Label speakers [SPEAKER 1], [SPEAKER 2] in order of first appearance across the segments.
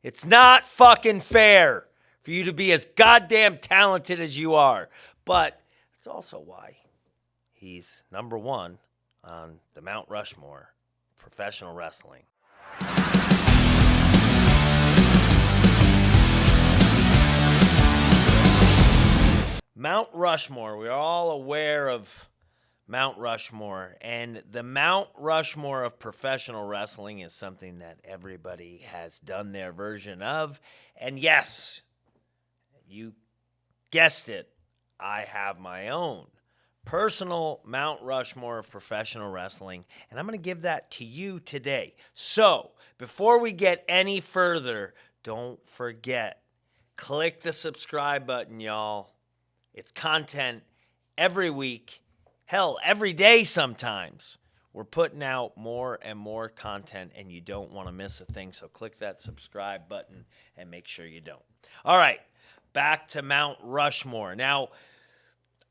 [SPEAKER 1] It's not fucking fair for you to be as goddamn talented as you are. But it's also why he's number one on the Mount Rushmore of professional wrestling. Mount Rushmore, we're all aware of Mount Rushmore, and the Mount Rushmore of professional wrestling is something that everybody has done their version of. And yes, you guessed it, I have my own personal Mount Rushmore of professional wrestling, and I'm going to give that to you today. So, before we get any further, don't forget, click the subscribe button, y'all. It's content every week. Hell, every day sometimes. We're putting out more and more content, and you don't want to miss a thing. So click that subscribe button and make sure you don't. All right, back to Mount Rushmore. Now,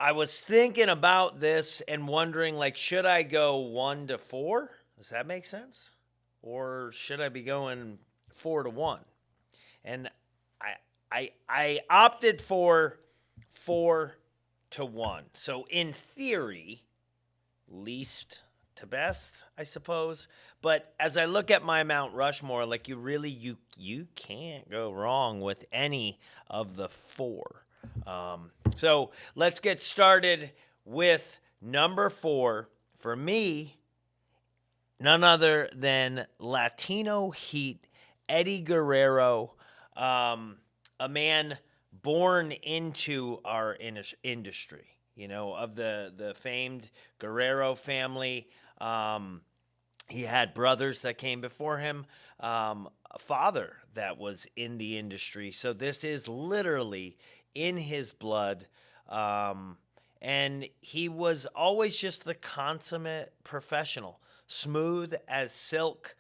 [SPEAKER 1] I was thinking about this and wondering, like, should I go 1 to 4? Does that make sense? Or should I be going 4 to 1? And I opted for 4 to 1. So in theory, least to best, I suppose. But as I look at my Mount Rushmore, like you can't go wrong with any of the 4. So let's get started with number 4. For me, none other than Latino Heat, Eddie Guerrero, a man born into our industry, you know, of the famed Guerrero family. He had brothers that came before him, a father that was in the industry. So this is literally in his blood. And he was always just the consummate professional, smooth as silk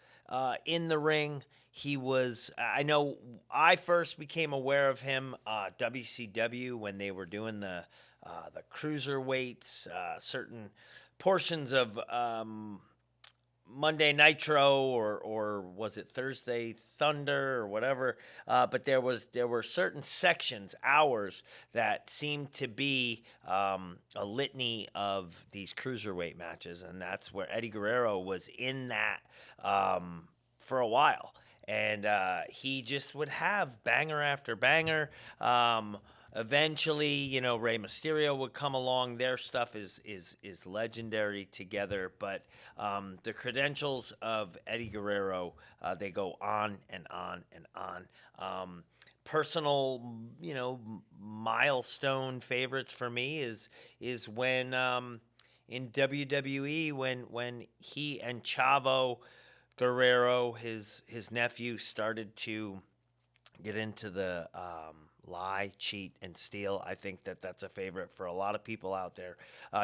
[SPEAKER 1] in the ring. He was, I know I first became aware of him, WCW, when they were doing the cruiserweights, certain portions of Monday Nitro or was it Thursday Thunder or whatever. But there were certain sections, hours, that seemed to be a litany of these cruiserweight matches, and that's where Eddie Guerrero was in that for a while. And he just would have banger after banger. Eventually, you know, Rey Mysterio would come along. Their stuff is legendary together. But the credentials of Eddie Guerrero, they go on and on and on. Personal, you know, milestone favorites for me is when in WWE when he and Chavo Guerrero, his nephew, started to get into the lie, cheat, and steal. I think that's a favorite for a lot of people out there.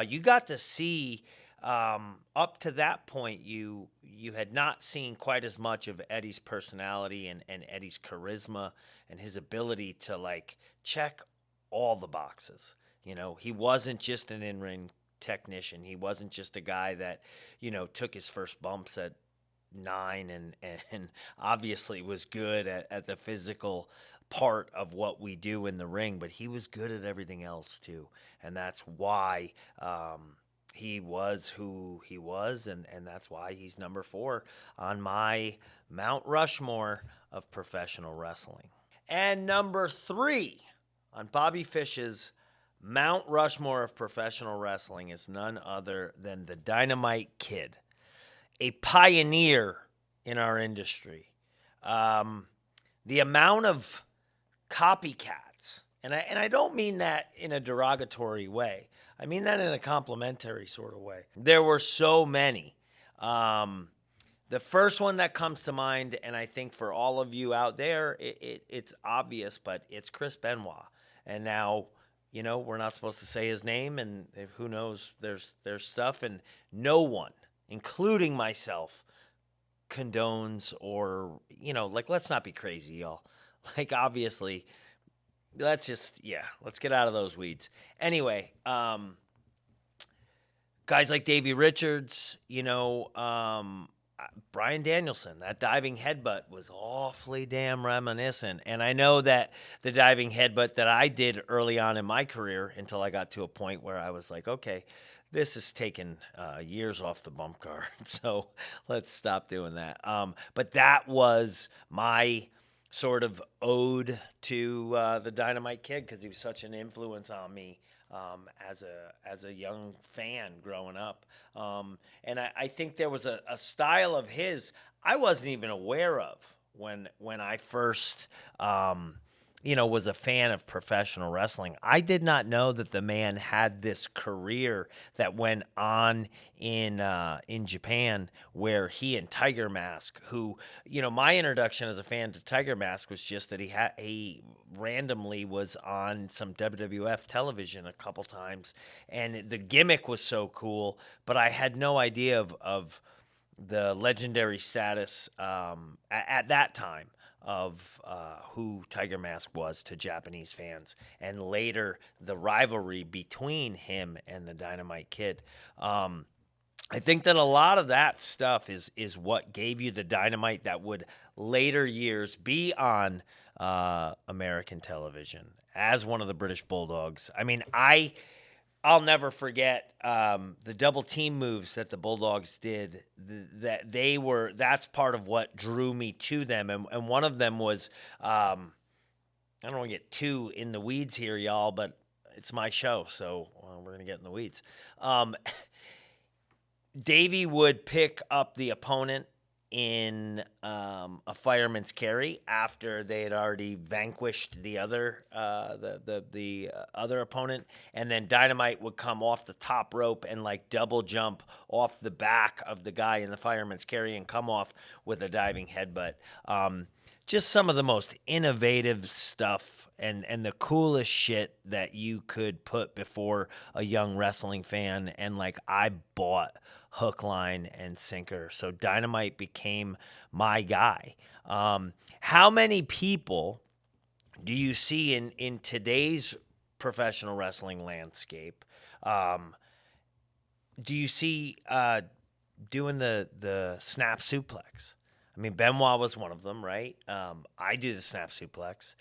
[SPEAKER 1] You got to see, up to that point, you had not seen quite as much of Eddie's personality and Eddie's charisma and his ability to, like, check all the boxes. You know, he wasn't just an in-ring technician. He wasn't just a guy that, you know, took his first bumps at 9 and obviously was good at the physical part of what we do in the ring, but he was good at everything else too, and that's why he was who he was, and that's why he's number 4 on my Mount Rushmore of professional wrestling. And number 3 on Bobby Fish's Mount Rushmore of professional wrestling is none other than the Dynamite Kid, a pioneer in our industry. The amount of copycats, and I don't mean that in a derogatory way. I mean that in a complimentary sort of way. There were so many. The first one that comes to mind, and I think for all of you out there, it's obvious, but it's Chris Benoit. And now, you know, we're not supposed to say his name, and who knows, there's stuff, and no one, including myself, condones or, you know, like, let's not be crazy, y'all. Like, obviously, let's get out of those weeds. Anyway, guys like Davey Richards, you know, Bryan Danielson, that diving headbutt was awfully damn reminiscent. And I know that the diving headbutt that I did early on in my career, until I got to a point where I was like, okay, this is taking years off the bump guard, so let's stop doing that. But that was my sort of ode to the Dynamite Kid, because he was such an influence on me as a young fan growing up. And I think there was a style of his I wasn't even aware of when I first was a fan of professional wrestling. I did not know that the man had this career that went on in Japan, where he and Tiger Mask, who, my introduction as a fan to Tiger Mask was just that he randomly was on some WWF television a couple times, and the gimmick was so cool, but I had no idea of the legendary status at that time of who Tiger Mask was to Japanese fans, and later the rivalry between him and the Dynamite Kid. I think that a lot of that stuff is what gave you the Dynamite that would later years be on American television as one of the British Bulldogs. I mean, I'll never forget the double team moves that the Bulldogs did. That's part of what drew me to them. And one of them was, I don't want to get too in the weeds here, y'all, but it's my show, so we're going to get in the weeds. Davey would pick up the opponent in a fireman's carry after they had already vanquished the other the other opponent, and then Dynamite would come off the top rope and like double jump off the back of the guy in the fireman's carry and come off with a diving headbutt. Just some of the most innovative stuff and the coolest shit that you could put before a young wrestling fan, and like I bought hook, line, and sinker. So Dynamite became my guy. How many people do you see in today's professional wrestling landscape? Do you see doing the snap suplex? I mean, Benoit was one of them, right? I do the snap suplex.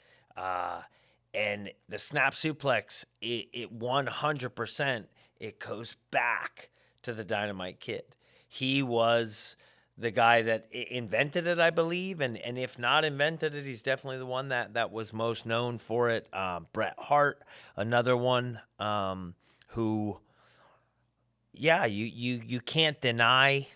[SPEAKER 1] And the snap suplex, it 100%, it goes back to the Dynamite Kid. He was the guy that invented it, I believe, and if not invented it, he's definitely the one that was most known for it. Bret Hart, another one, who, yeah, you can't deny,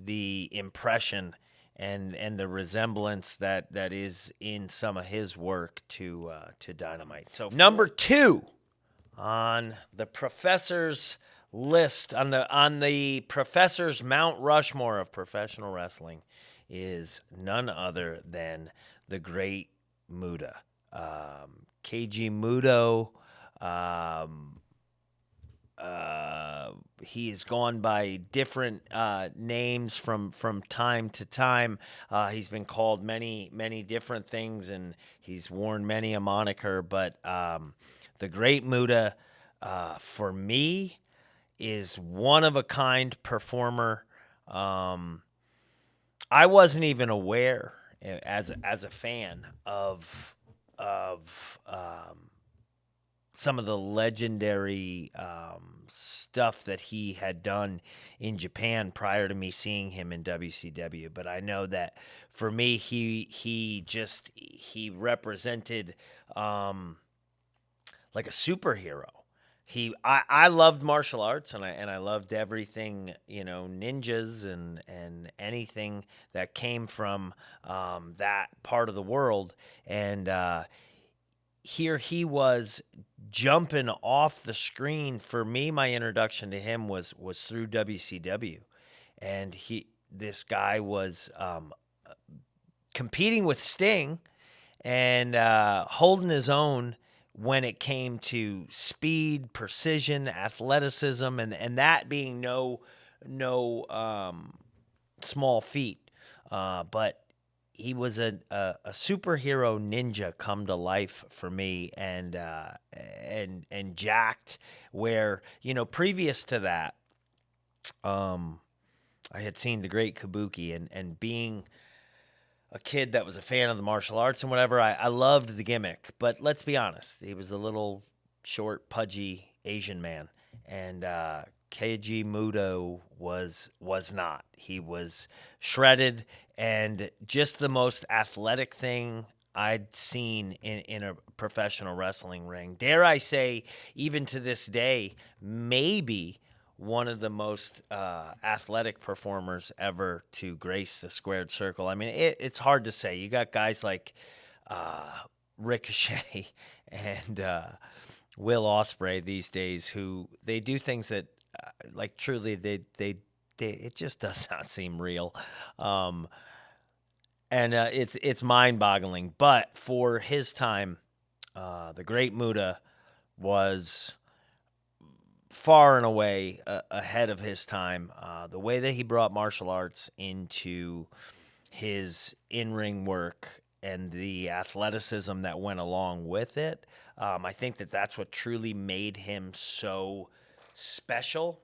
[SPEAKER 1] the impression and the resemblance that is in some of his work to Dynamite. So number 2 on the professor's list, on the professor's Mount Rushmore of professional wrestling, is none other than the great Muta. KG Muto. He has gone by different names from time to time. He's been called many different things, and he's worn many a moniker, but the great Muta, for me, is one-of-a-kind performer. I wasn't even aware, as a fan, of some of the legendary stuff that he had done in Japan prior to me seeing him in WCW. But I know that for me, he represented like a superhero. I loved martial arts, and I loved everything, ninjas and anything that came from that part of the world. And here he was jumping off the screen. For me, my introduction to him was through WCW, and this guy was competing with Sting and holding his own when it came to speed, precision, athleticism, and that being no small feat. But he was a superhero ninja come to life for me, and jacked. Where previous to that, I had seen the great Kabuki, and being a kid that was a fan of the martial arts and whatever, I loved the gimmick. But let's be honest, he was a little short, pudgy Asian man, and Keiji Muto was not. He was shredded and just the most athletic thing I'd seen in a professional wrestling ring. Dare I say, even to this day, maybe one of the most athletic performers ever to grace the squared circle. I mean, it's hard to say. You got guys like Ricochet and Will Ospreay these days who they do things that, like, truly, they it just does not seem real. And it's mind-boggling. But for his time, the great Muta was far and away ahead of his time. The way that he brought martial arts into his in-ring work and the athleticism that went along with it, I think that that's what truly made him so special.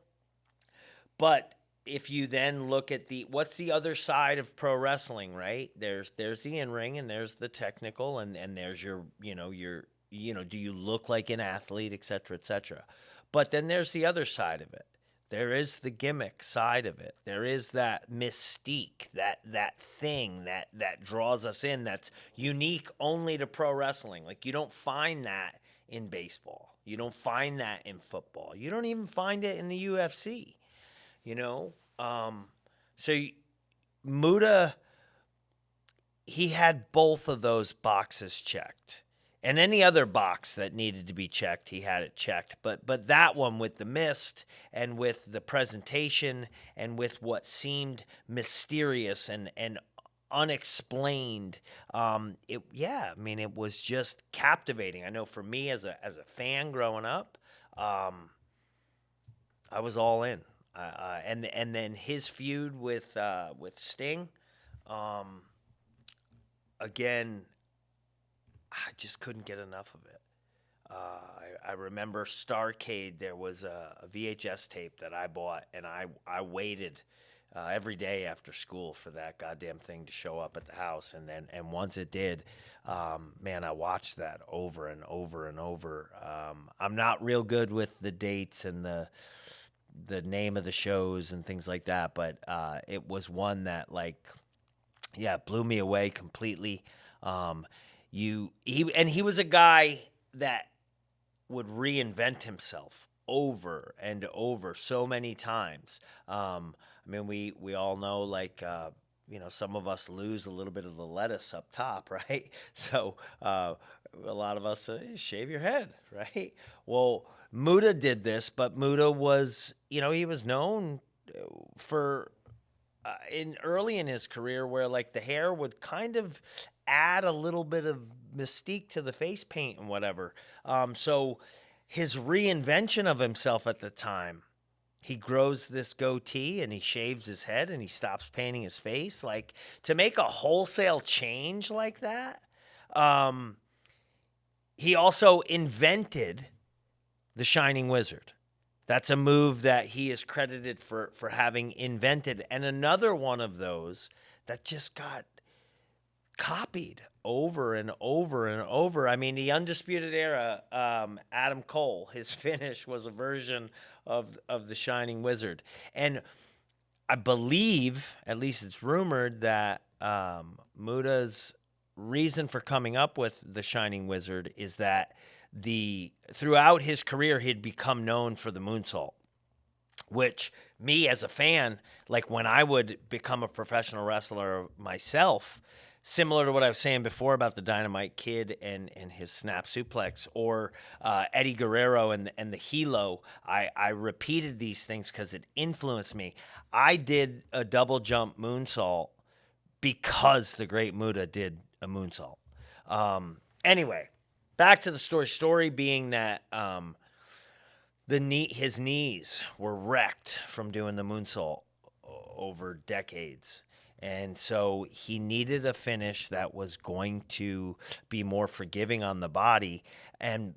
[SPEAKER 1] But if you then look at what's the other side of pro wrestling, right? There's the in-ring and there's the technical and there's your do you look like an athlete, et cetera, et cetera. But then there's the other side of it. There is the gimmick side of it. There is that mystique, that thing that draws us in, that's unique only to pro wrestling. Like, you don't find that in baseball. You don't find that in football. You don't even find it in the UFC, So Muta, he had both of those boxes checked. And any other box that needed to be checked, he had it checked. But that one with the mist and with the presentation and with what seemed mysterious and unexplained, it was just captivating. I know for me as a fan growing up, I was all in. And then his feud with Sting, again, I just couldn't get enough of it. I remember Starrcade. There was a VHS tape that I bought, and I waited every day after school for that goddamn thing to show up at the house. And once it did, man, I watched that over and over and over. I'm not real good with the dates and the name of the shows and things like that, but it was one that, blew me away completely. He was a guy that would reinvent himself over and over so many times. We all know, some of us lose a little bit of the lettuce up top, right? So a lot of us shave your head, right? Well, Muta did this, but Muta was, he was known for early in his career where the hair would kind of add a little bit of mystique to the face paint and whatever. So his reinvention of himself at the time, he grows this goatee and he shaves his head and he stops painting his face. To make a wholesale change like that, he also invented the Shining Wizard. That's a move that he is credited for having invented. And another one of those that just got copied over and over and over. The Undisputed Era, Adam Cole, his finish was a version of the Shining Wizard. And I believe, at least it's rumored, that Muta's reason for coming up with the Shining Wizard is that throughout his career, he'd become known for the moonsault, which me as a fan, when I would become a professional wrestler myself, similar to what I was saying before about the Dynamite Kid and his snap suplex, or Eddie Guerrero and the Hilo, I repeated these things because it influenced me. I did a double jump moonsault because the great Muta did a moonsault. Anyway, back to the story. Story being that his knees were wrecked from doing the moonsault over decades. And so he needed a finish that was going to be more forgiving on the body. And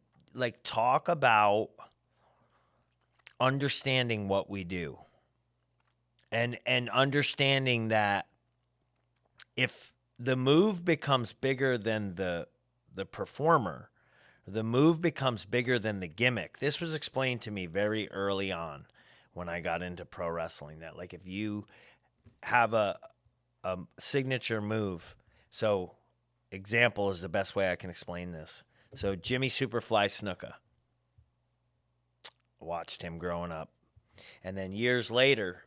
[SPEAKER 1] talk about understanding what we do. and understanding that if the move becomes bigger than the performer, the move becomes bigger than the gimmick. This was explained to me very early on when I got into pro wrestling, that like if you have a signature move, so example is the best way I can explain this. So Jimmy Superfly Snuka, watched him growing up, and then years later,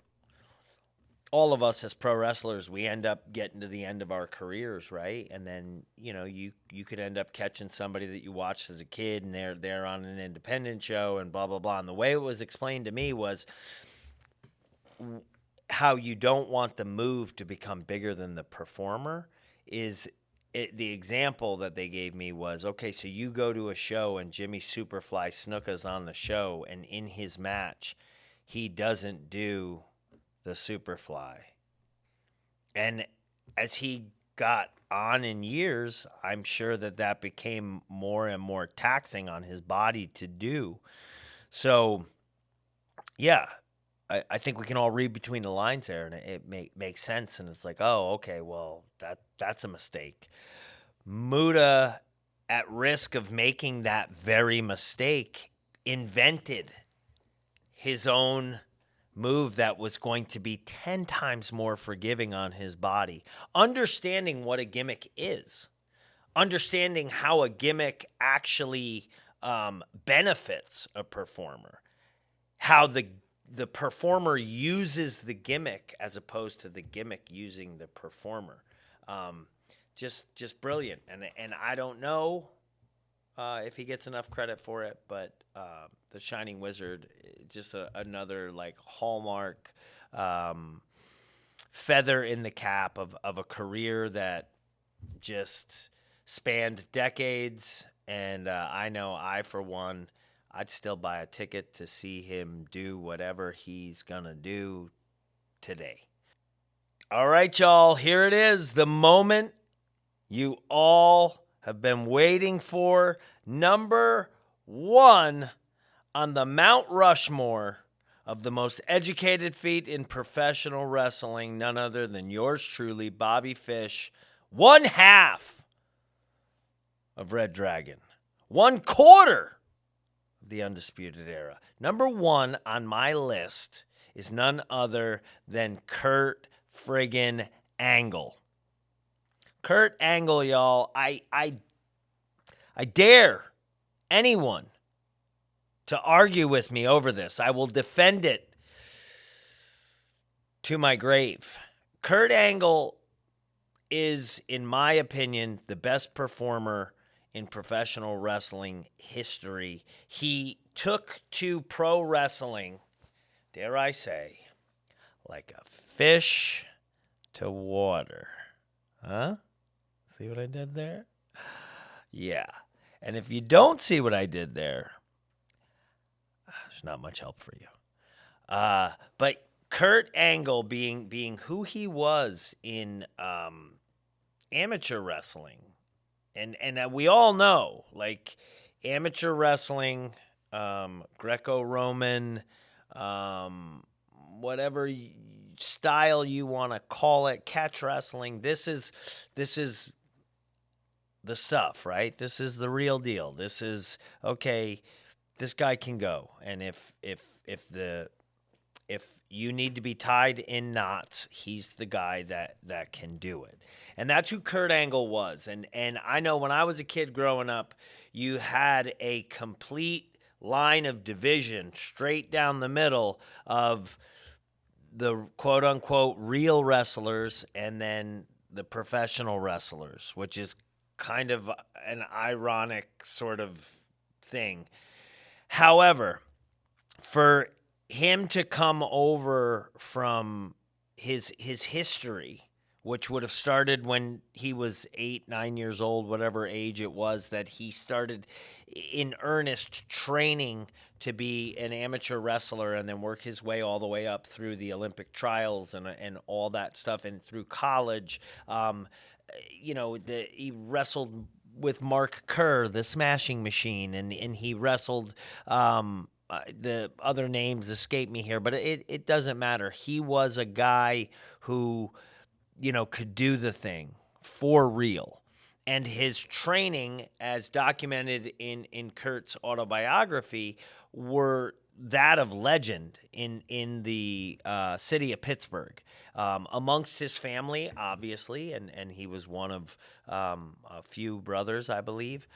[SPEAKER 1] all of us as pro wrestlers, we end up getting to the end of our careers, right? And then, you could end up catching somebody that you watched as a kid, and they're on an independent show and blah blah blah. And the way it was explained to me was how you don't want the move to become bigger than the performer is the example that they gave me was, okay, so you go to a show and Jimmy Superfly Snuka's on the show, and in his match, he doesn't do the Superfly. And as he got on in years, I'm sure that became more and more taxing on his body to do. So, yeah, I think we can all read between the lines there, and it makes sense. And it's like, oh, okay, well, that's a mistake. Muta, at risk of making that very mistake, invented his own move that was going to be 10 times more forgiving on his body. Understanding what a gimmick is, understanding how a gimmick actually benefits a performer, how the performer uses the gimmick as opposed to the gimmick using the performer. Just brilliant. And I don't know if he gets enough credit for it, but the Shining Wizard, just another like hallmark feather in the cap of a career that just spanned decades. And I know for one, I'd still buy a ticket to see him do whatever he's going to do today. All right, y'all, here it is, the moment you all have been waiting for. Number one on the Mount Rushmore of the most educated feet in professional wrestling, none other than yours truly, Bobby Fish, one half of Red Dragon, 1/4 of the Undisputed Era. Number one on my list is none other than Kurt friggin' Angle. Kurt Angle, y'all, I dare anyone to argue with me over this. I will defend it to my grave. Kurt Angle is, in my opinion, the best performer in professional wrestling history. He took to pro wrestling, dare I say, like a fish to water. Huh? See what I did there? Yeah. And if you don't see what I did there, there's not much help for you. But Kurt Angle being who he was in amateur wrestling, and we all know, like, amateur wrestling, Greco-Roman, whatever style you want to call it, catch wrestling. This is the stuff, right? This is the real deal. This is, okay, this guy can go. And if you need to be tied in knots, he's the guy that can do it. And that's who Kurt Angle was. And I know when I was a kid growing up, you had a complete line of division straight down the middle of the quote-unquote real wrestlers and then the professional wrestlers, which is kind of an ironic sort of thing. However, for him to come over from his history, which would have started when he was 8, 9 years old, whatever age it was that he started in earnest training to be an amateur wrestler, and then work his way all the way up through the Olympic trials and all that stuff, and through college. He wrestled with Mark Kerr, the Smashing Machine, and he wrestled the other names escape me here, but it doesn't matter. He was a guy who, could do the thing for real. And his training, as documented in Kurt's autobiography, were that of legend in the city of Pittsburgh. Amongst his family, obviously, and he was one of a few brothers, I believe.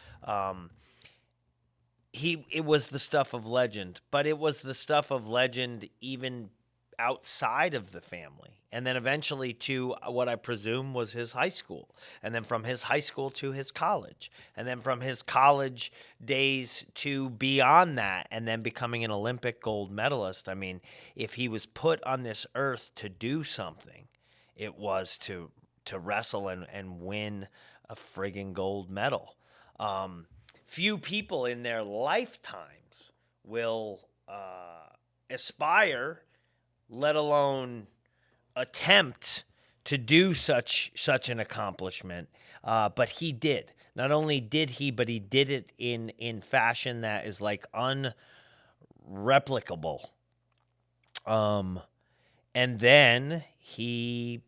[SPEAKER 1] It was the stuff of legend, but it was the stuff of legend even outside of the family, and then eventually to what I presume was his high school, and then from his high school to his college, and then from his college days to beyond that, and then becoming an Olympic gold medalist. I mean, if he was put on this earth to do something, it was to wrestle and win a friggin' gold medal. Few people in their lifetimes will aspire, let alone attempt to do such an accomplishment. But he did. Not only did he, but he did it in fashion that is like unreplicable. And then he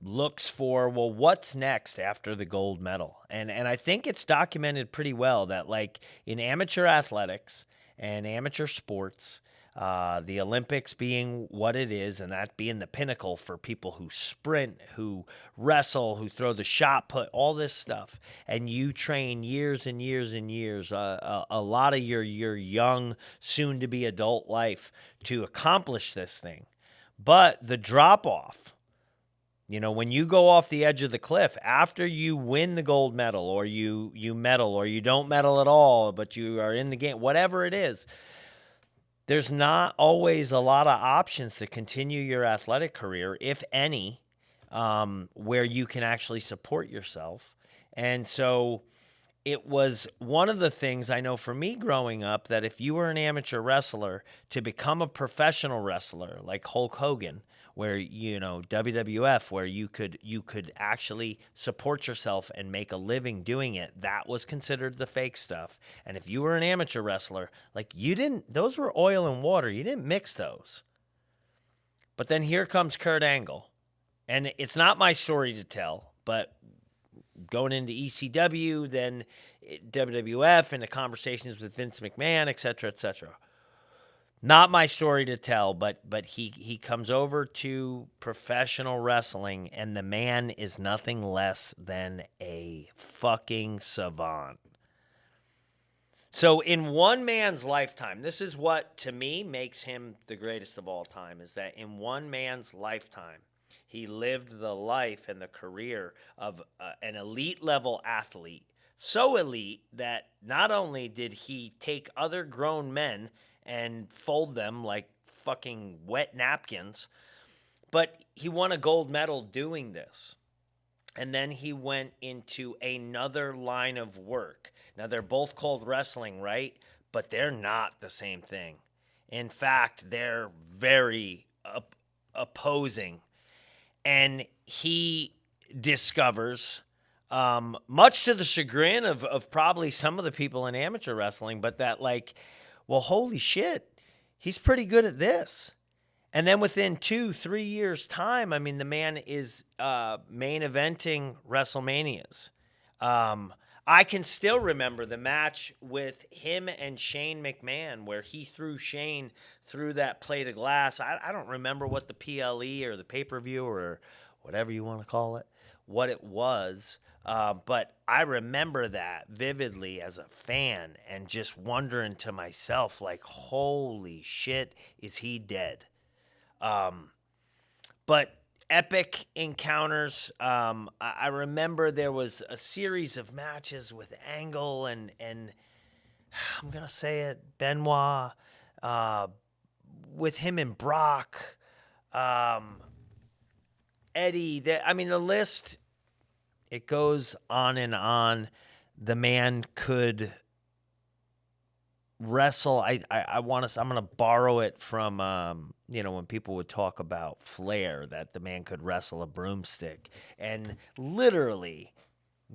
[SPEAKER 1] looks for, well, what's next after the gold medal? And I think it's documented pretty well that, like, in amateur athletics and amateur sports, the Olympics being what it is, and that being the pinnacle for people who sprint, who wrestle, who throw the shot put, all this stuff, and you train years and years and years, a lot of your young, soon-to-be adult life to accomplish this thing. But the drop-off, when you go off the edge of the cliff after you win the gold medal, or you medal, or you don't medal at all, but you are in the game, whatever it is, there's not always a lot of options to continue your athletic career, if any, where you can actually support yourself. And so it was one of the things I know for me growing up, that if you were an amateur wrestler, to become a professional wrestler like Hulk Hogan, where, WWF, where you could actually support yourself and make a living doing it, that was considered the fake stuff. And if you were an amateur wrestler, like, those were oil and water. You didn't mix those. But then here comes Kurt Angle. And it's not my story to tell, but going into ECW, then WWF, and the conversations with Vince McMahon, et cetera, et cetera. Not my story to tell, but he comes over to professional wrestling, and the man is nothing less than a fucking savant. So in one man's lifetime, this is what, to me, makes him the greatest of all time, is that in one man's lifetime, he lived the life and the career of an elite-level athlete, so elite that not only did he take other grown men and fold them like fucking wet napkins, but he won a gold medal doing this. And then he went into another line of work. Now, they're both called wrestling, right? But they're not the same thing. In fact, they're very opposing. And he discovers, much to the chagrin of probably some of the people in amateur wrestling, but that, like, well, holy shit, he's pretty good at this. And then within 2-3 years' time, I mean, the man is main eventing WrestleManias. I can still remember the match with him and Shane McMahon, where he threw Shane through that plate of glass. I don't remember what the PLE or the pay-per-view or whatever you want to call it, what it was. But I remember that vividly as a fan, and just wondering to myself, like, holy shit, is he dead? But epic encounters. I remember there was a series of matches with Angle and I'm going to say it, Benoit, with him and Brock, Eddie. The list, it goes on and on. The man could wrestle. I'm going to borrow it from, when people would talk about Flair, that the man could wrestle a broomstick. And literally,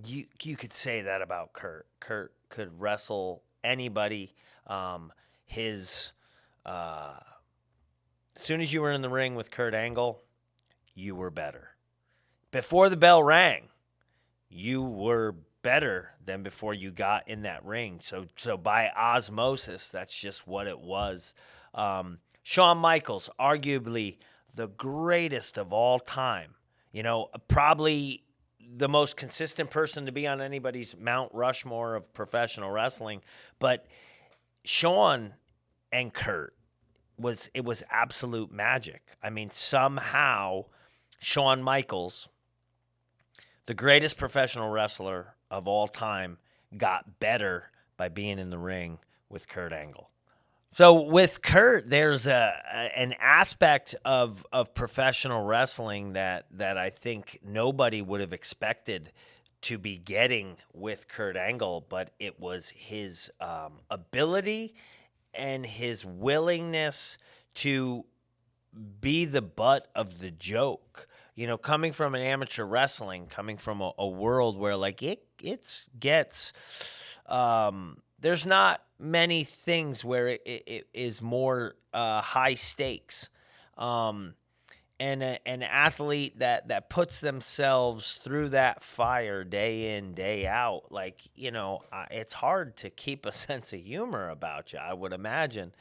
[SPEAKER 1] you could say that about Kurt. Kurt could wrestle anybody. His as soon as you were in the ring with Kurt Angle, you were better. Before the bell rang, you were better than before you got in that ring. So by osmosis, that's just what it was. Shawn Michaels, arguably the greatest of all time. Probably the most consistent person to be on anybody's Mount Rushmore of professional wrestling. But Shawn and Kurt was absolute magic. I mean, somehow Shawn Michaels, the greatest professional wrestler of all time, got better by being in the ring with Kurt Angle. So with Kurt, there's an aspect of professional wrestling that I think nobody would have expected to be getting with Kurt Angle, but it was his ability and his willingness to be the butt of the joke. Coming from an amateur wrestling, coming from a world where it gets there's not many things where it is more high stakes. And an athlete that puts themselves through that fire day in, day out, it's hard to keep a sense of humor about you, I would imagine.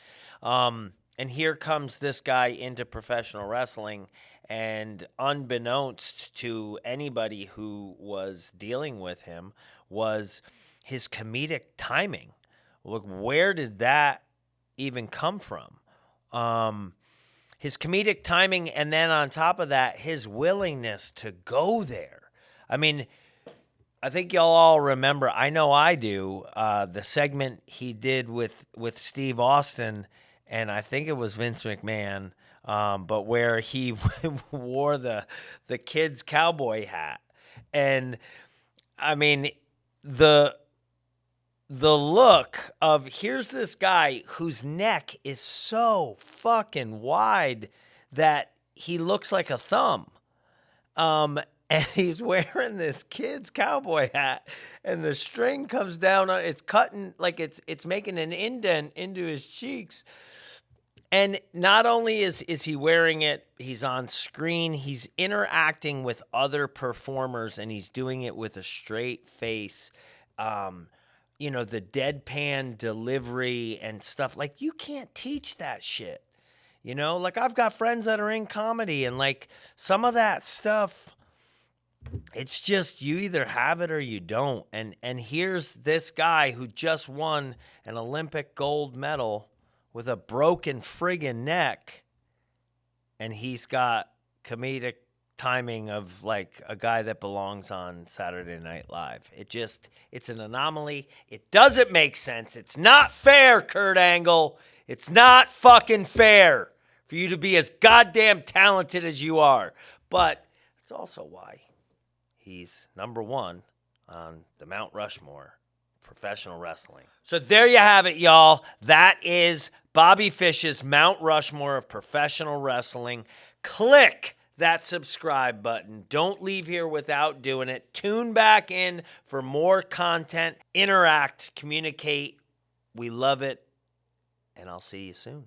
[SPEAKER 1] And here comes this guy into professional wrestling, and unbeknownst to anybody who was dealing with him was his comedic timing. Look, where did that even come from? His comedic timing, and then on top of that, his willingness to go there. I mean, I think y'all all remember, I know I do, the segment he did with Steve Austin, and I think it was Vince McMahon, but where he wore the kid's cowboy hat. And, I mean, the look of, here's this guy whose neck is so fucking wide that he looks like a thumb. And he's wearing this kid's cowboy hat, and the string comes down on it's cutting, it's making an indent into his cheeks. And not only is he wearing it, he's on screen, he's interacting with other performers, and he's doing it with a straight face. The deadpan delivery and stuff. You can't teach that shit. I've got friends that are in comedy, and some of that stuff, it's just you either have it or you don't. And here's this guy who just won an Olympic gold medal with a broken friggin' neck, and he's got comedic timing of a guy that belongs on Saturday Night Live. It's an anomaly. It doesn't make sense. It's not fair, Kurt Angle. It's not fucking fair for you to be as goddamn talented as you are. But it's also why he's number one on the Mount Rushmore professional wrestling. So there you have it, y'all. That is Bobby Fish's Mount Rushmore of professional wrestling. Click that subscribe button. Don't leave here without doing it. Tune back in for more content. Interact, communicate. We love it. And I'll see you soon.